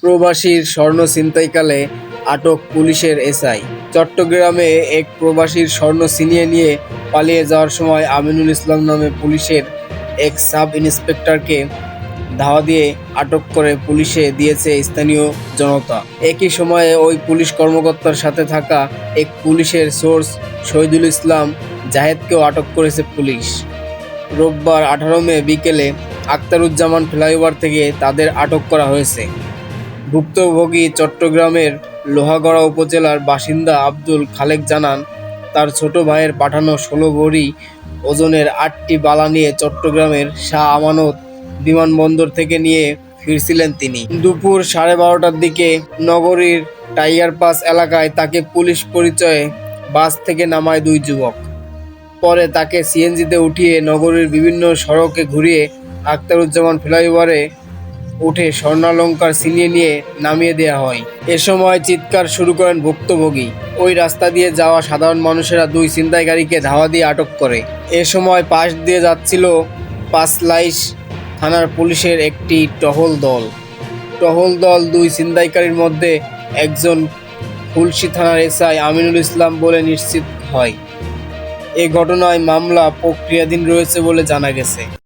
প্রবাসীর স্বর্ণ ছিনতাইকালে আটক পুলিশের এসআই। চট্টগ্রামে এক প্রবাসীর স্বর্ণ ছিনিয়ে নিয়ে পালিয়ে যাওয়ার সময় আমিনুল ইসলাম নামে পুলিশের এক সাব ইন্সপেক্টরকে ধাওয়া দিয়ে আটক করে পুলিশে দিয়েছে স্থানীয় জনতা। একই সময়ে ওই পুলিশ কর্মকর্তার সাথে থাকা এক পুলিশের সোর্স শহীদুল ইসলাম জাহেদকেও আটক করেছে পুলিশ। রোববার 18 মে বিকেলে আখতারুজ্জামান ফ্লাইওভার থেকে তাদের আটক করা হয়েছে। ভুক্তভোগী চট্টগ্রামের লোহাগড়া উপজেলার বাসিন্দা আব্দুল খালেক জানান, তার ছোট ভাইয়ের পাঠানো 16 ভরি ওজনের 8টি বালা নিয়ে চট্টগ্রামের শাহ আমানত বিমানবন্দর থেকে নিয়ে ফিরছিলেন তিনি। দুপুর 12:30টার দিকে নগরীর টাইগার পাস এলাকায় তাকে পুলিশ পরিচয়ে বাস থেকে নামায় দুই যুবক। পরে তাকে সিএনজিতে উঠিয়ে নগরীর বিভিন্ন সড়কে ঘুরিয়ে আখতারুজ্জামান ফ্লাইওভারে উঠে স্বর্ণালংকার ছিনিয়ে নিয়ে নামিয়ে দেওয়া হয়। এ সময় চিৎকার শুরু করেন ভুক্তভোগী। ওই রাস্তা দিয়ে যাওয়া সাধারণ মানুষেরা দুই ছিনতাইকারীকে ধাওয়া দিয়ে আটক করে। এ সময় পাশ দিয়ে যাচ্ছিল পাঁচলাইশ থানার পুলিশের একটি টহল দল দুই ছিনতাইকারীর মধ্যে একজন খুলশী থানার এসআই আমিনুল ইসলাম বলে নিশ্চিত হয়। এ ঘটনায় মামলা প্রক্রিয়াধীন রয়েছে বলে জানা গেছে।